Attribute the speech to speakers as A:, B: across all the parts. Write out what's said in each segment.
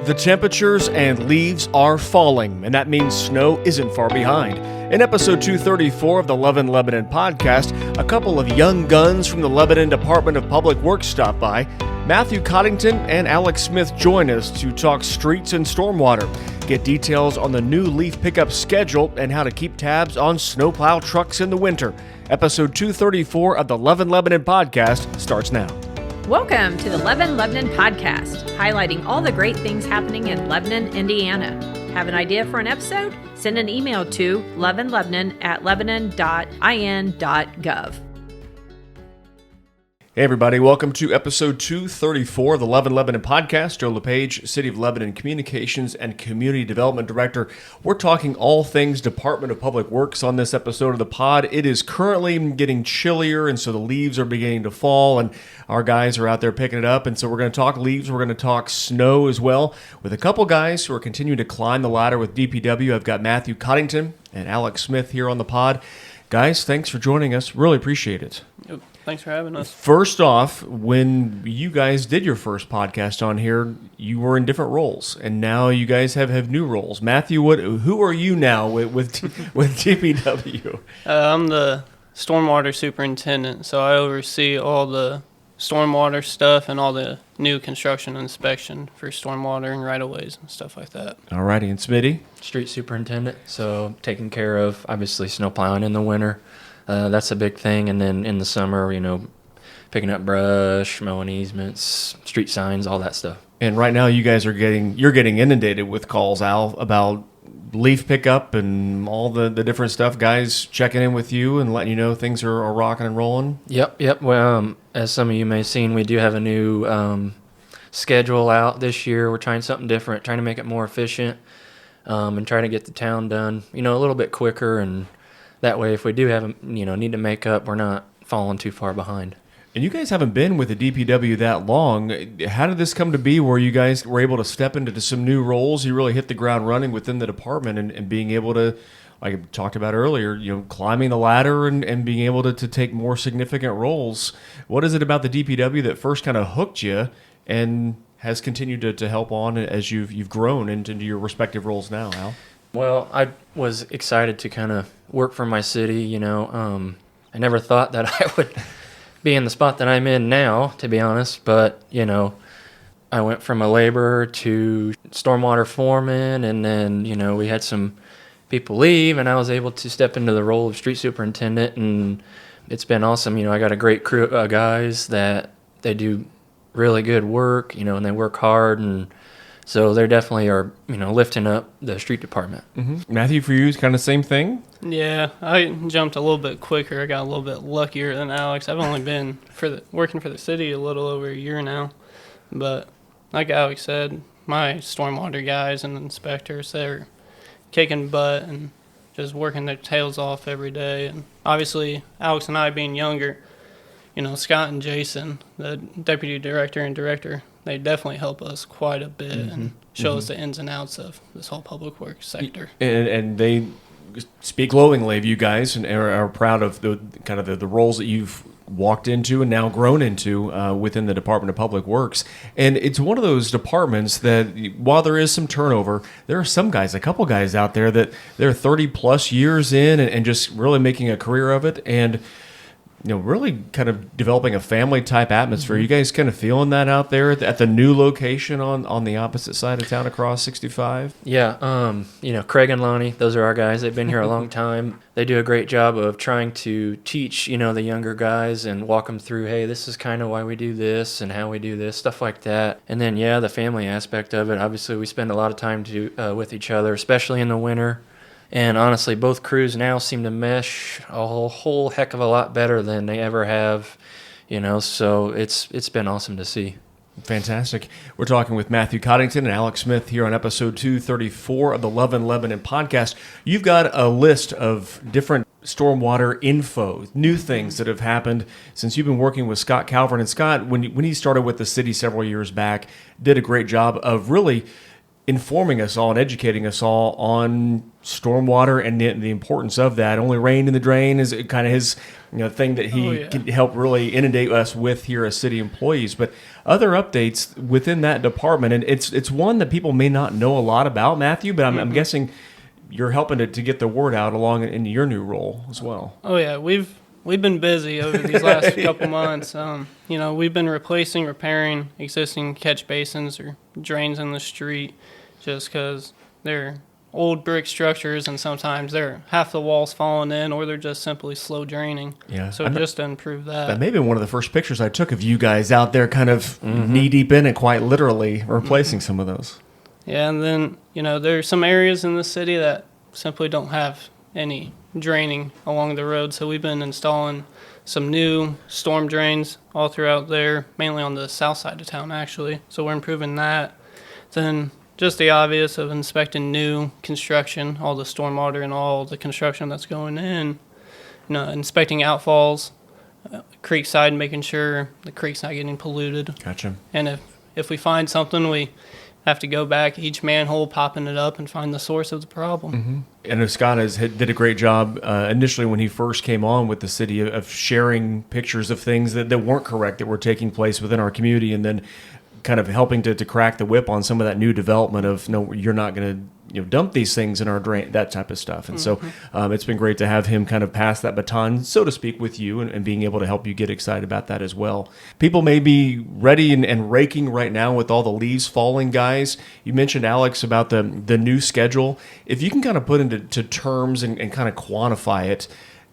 A: The temperatures and leaves are falling, and that means snow isn't far behind. In episode 234 of the Lebanon podcast, a couple of young guns from the Lebanon Department of Public Works stop by. Matthew Coddington and Alex Smith join us to talk streets and stormwater, get details on the new leaf pickup schedule, and how to keep tabs on snowplow trucks in the winter. Episode 234 of the Lebanon podcast starts now.
B: Welcome to the Lebanon podcast, highlighting all the great things happening in Lebanon, Indiana. Have an idea for an episode? Send an email to lebanon@lebanon.in.gov.
A: Hey everybody, welcome to episode 234 of the Lebanon podcast. Joe LePage, City of Lebanon Communications and Community Development Director. We're talking all things Department of Public Works on this episode of the pod. It is currently getting chillier, and so the leaves are beginning to fall, and our guys are out there picking it up. And so we're going to talk leaves, we're going to talk snow as well, with a couple guys who are continuing to climb the ladder with DPW. I've got Matthew Coddington and Alex Smith here on the pod. Guys, thanks for joining us. Really appreciate it.
C: Yep. Thanks for having us.
A: First off, when you guys did your first podcast on here, you were in different roles, and now you guys have new roles. Matthew, who are you now with DPW?
C: I'm the stormwater superintendent, so I oversee all the stormwater stuff and all the new construction inspection for stormwater and right-of-ways and stuff like that.
A: All righty, and Smitty?
D: Street superintendent, so taking care of, obviously, snow plowing in the winter. That's a big thing, and then in the summer, picking up brush, mowing easements, street signs, all that stuff.
A: And right now, you guys you're getting inundated with calls, Al, about leaf pickup and all the different stuff. Guys checking in with you and letting you know things are rocking and rolling.
D: Yep. Well, as some of you may have seen, we do have a new schedule out this year. We're trying something different, trying to make it more efficient, and trying to get the town done, a little bit quicker, and that way, if we do have, need to make up, we're not falling too far behind.
A: And you guys haven't been with the DPW that long. How did this come to be where you guys were able to step into some new roles? You really hit the ground running within the department and being able to, like I talked about earlier, climbing the ladder and being able to take more significant roles. What is it about the DPW that first kind of hooked you and has continued to help on as you've grown into your respective roles now, Al?
D: Well, I was excited to kind of work for my city, I never thought that I would be in the spot that I'm in now, to be honest, but, I went from a laborer to stormwater foreman, and then, we had some people leave, and I was able to step into the role of street superintendent, and it's been awesome. I got a great crew of guys that they do really good work, and they work hard, and so they definitely are, lifting up the street department.
A: Mm-hmm. Matthew, for you, it's kind of the same thing?
C: Yeah, I jumped a little bit quicker. I got a little bit luckier than Alex. I've only been working for the city a little over a year now. But like Alex said, my stormwater guys and inspectors, they're kicking butt and just working their tails off every day. And obviously, Alex and I being younger, Scott and Jason, the deputy director and director, they definitely help us quite a bit and show us the ins and outs of this whole public works sector.
A: And they speak glowingly of you guys and are proud of the kind of the roles that you've walked into and now grown into within the Department of Public Works. And it's one of those departments that, while there is some turnover, there are some guys, a couple guys out there that they're 30 plus years in and just really making a career of it, and really kind of developing a family type atmosphere. You guys kind of feeling that out there at the new location on the opposite side of town across 65?
D: Yeah, Craig and Lonnie, those are our guys. They've been here a long time. They do a great job of trying to teach, the younger guys and walk them through, hey, this is kind of why we do this and how we do this, stuff like that. And then, the family aspect of it. Obviously, we spend a lot of time with each other, especially in the winter. And honestly, both crews now seem to mesh a whole heck of a lot better than they ever have, so it's been awesome to see.
A: Fantastic. We're talking with Matthew Coddington and Alex Smith here on episode 234 of the Lebanon podcast. You've got a list of different stormwater info, new things that have happened since you've been working with Scott Calvert. And Scott, when he started with the city several years back, did a great job of really informing us all and educating us all on stormwater and the importance of that. Only rain in the drain is kind of his thing that he can help really inundate us with here as city employees. But other updates within that department, and it's one that people may not know a lot about, Matthew, but I'm guessing you're helping to get the word out along in your new role as well.
C: Oh yeah, we've been busy over these last couple months. We've been repairing existing catch basins or drains in the street, just because they're old brick structures and sometimes they're half the walls falling in or they're just simply slow draining.
A: Yeah.
C: So just to improve that.
A: That may have been one of the first pictures I took of you guys out there kind of knee deep in it, quite literally replacing some of those.
C: Yeah, and then, there are some areas in the city that simply don't have any draining along the road. So we've been installing some new storm drains all throughout there, mainly on the south side of town, actually. So we're improving that. Then just the obvious of inspecting new construction, all the stormwater and all the construction that's going in, inspecting outfalls, creek side, making sure the creek's not getting polluted.
A: Gotcha.
C: And if we find something, we have to go back each manhole, popping it up, and find the source of the problem.
A: Mm-hmm. And Scott did a great job initially when he first came on with the city of sharing pictures of things that weren't correct, that were taking place within our community, and then kind of helping to crack the whip on some of that new development of, no, you're not going to dump these things in our drain, that type of stuff. And so it's been great to have him kind of pass that baton, so to speak, with you and being able to help you get excited about that as well. People may be ready and raking right now with all the leaves falling, guys. You mentioned, Alex, about the new schedule. If you can kind of put into terms and kind of quantify it,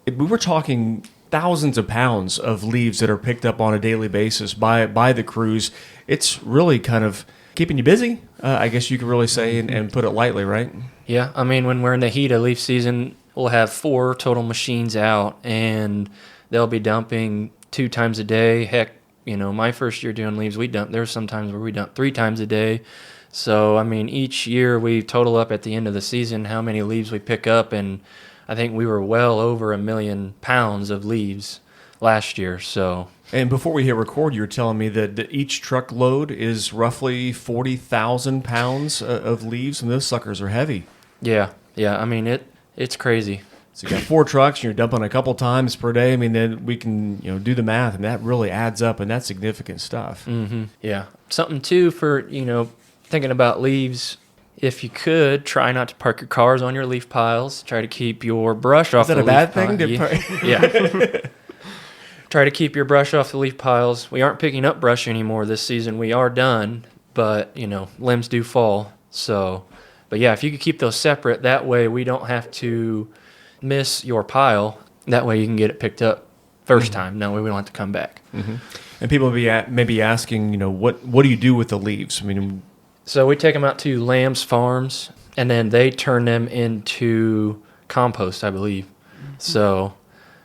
A: we were talking thousands of pounds of leaves that are picked up on a daily basis by the crews. It's really kind of keeping you busy, I guess you could really say, and put it lightly, right?
D: Yeah, I mean, when we're in the heat of leaf season, we'll have 4 total machines out, and they'll be dumping 2 times a day. Heck, my first year doing leaves, there's some times where we dump 3 times a day. So, I mean, each year we total up at the end of the season how many leaves we pick up, and I think we were well over 1 million pounds of leaves last year. So,
A: and before we hit record, you were telling me that each truckload is roughly 40,000 pounds of leaves, and those suckers are heavy.
D: Yeah. I mean, it's crazy.
A: So you got 4 trucks, and you're dumping a couple times per day. I mean, then we can do the math, and that really adds up, and that's significant stuff.
D: Mm-hmm. Yeah. Something too for thinking about leaves. If you could, try not to park your cars on your leaf piles. Try to keep your brush off the leaf piles. Is that a bad thing? Yeah. Try to keep your brush off the leaf piles. We aren't picking up brush anymore this season. We are done, but, limbs do fall. So, but yeah, if you could keep those separate, that way we don't have to miss your pile. That way you can get it picked up first time. That way we don't have to come back.
A: Mm-hmm. And people may be asking, what do you do with the leaves? I mean,
D: so we take them out to Lamb's Farms, and then they turn them into compost, I believe. So,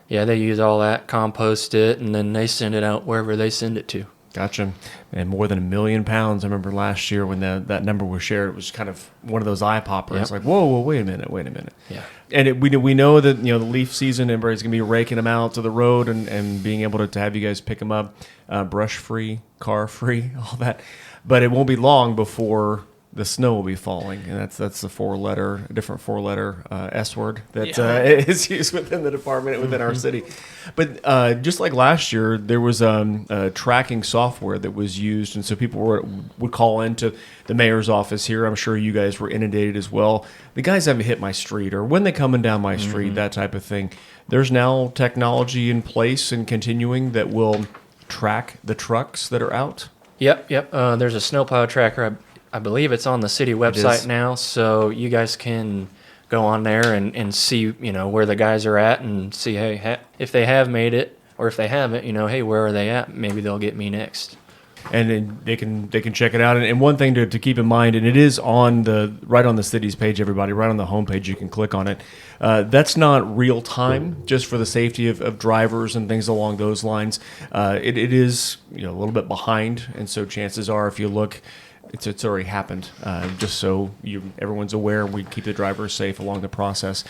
D: yeah, they use all that, compost it, and then they send it out wherever they send it to.
A: Gotcha. And more than 1 million pounds. I remember last year when that number was shared, it was kind of one of those eye poppers.
D: Yep.
A: Like, whoa, wait a minute.
D: Yeah.
A: And we know that the leaf season, everybody's gonna be raking them out to the road and being able to have you guys pick them up, brush free, car free, all that. But it won't be long before the snow will be falling, and that's the different four letter S word that is used within the department within our city. But just like last year, there was tracking software that was used, and so people would call into the mayor's office here. I'm sure you guys were inundated as well. The guys haven't hit my street, or when they coming down my street, that type of thing. There's now technology in place and continuing that will track the trucks that are out.
D: Yep. There's a snowplow tracker. I believe it's on the city website now, so you guys can go on there and see, where the guys are at and see, hey, if they have made it, or if they haven't, hey, where are they at? Maybe they'll get me next.
A: And then they can check it out. And one thing to keep in mind, and it is right on the city's page, everybody, right on the homepage, you can click on it. That's not real time, just for the safety of drivers and things along those lines. It is a little bit behind, and so chances are, if you look, it's already happened. Just so everyone's aware, we keep the drivers safe along the process.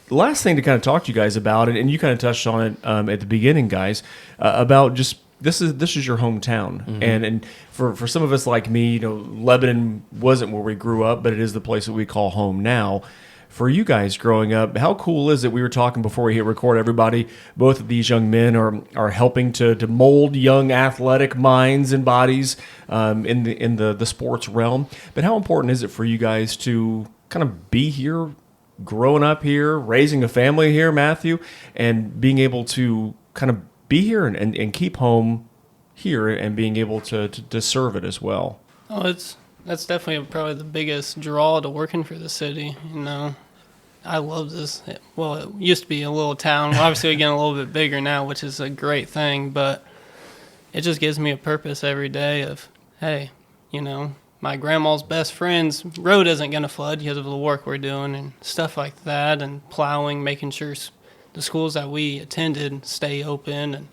A: The last thing to kind of talk to you guys about, and you kind of touched on it at the beginning, guys, about just this is your hometown, and for some of us like me, Lebanon wasn't where we grew up, but it is the place that we call home now. For you guys growing up, how cool is it? We were talking before we hit record. Everybody, both of these young men are helping to mold young athletic minds and bodies in the sports realm. But how important is it for you guys to kind of be here, growing up here, raising a family here, Matthew, and being able to kind of be here and keep home here and being able to serve it as well?
C: Oh, that's definitely probably the biggest draw to working for the city. I love this. Well, it used to be a little town. Obviously, we're getting a little bit bigger now, which is a great thing. But it just gives me a purpose every day of, hey, my grandma's best friend's road isn't going to flood because of the work we're doing and stuff like that, and plowing, making sure the schools that we attended stay open, and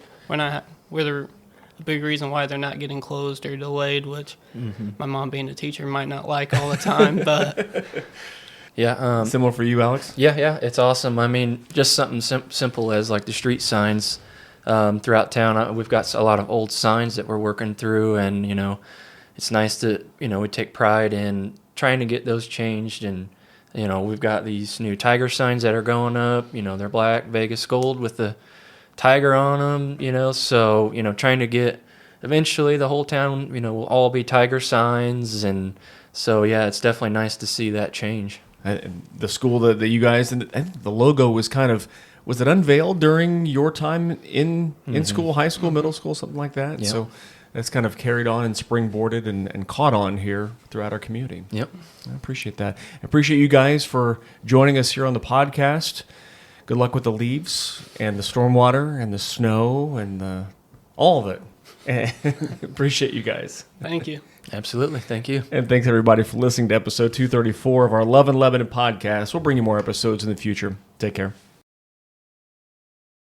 C: we're a big reason why they're not getting closed or delayed, which my mom being a teacher might not like all the time, but
D: Yeah.
A: Similar for you, Alex?
D: Yeah, it's awesome. I mean, just something simple as like the street signs throughout town. We've got a lot of old signs that we're working through, and it's nice to we take pride in trying to get those changed. And we've got these new tiger signs that are going up. They're black Vegas gold with the tiger on them. So trying to get eventually the whole town will all be tiger signs, and so yeah, it's definitely nice to see that change.
A: The school that you guys, and the logo was was it unveiled during your time in school, high school, middle school, something like that?
D: Yep.
A: So that's kind of carried on and springboarded and caught on here throughout our community.
D: Yep.
A: I appreciate that. I appreciate you guys for joining us here on the podcast. Good luck with the leaves and the stormwater and the snow and all of it. Appreciate you guys.
C: thank you.
D: Absolutely. Thank you.
A: And thanks everybody for listening to episode 234 of our Love and Lebanon podcast. We'll bring you more episodes in the future. Take care.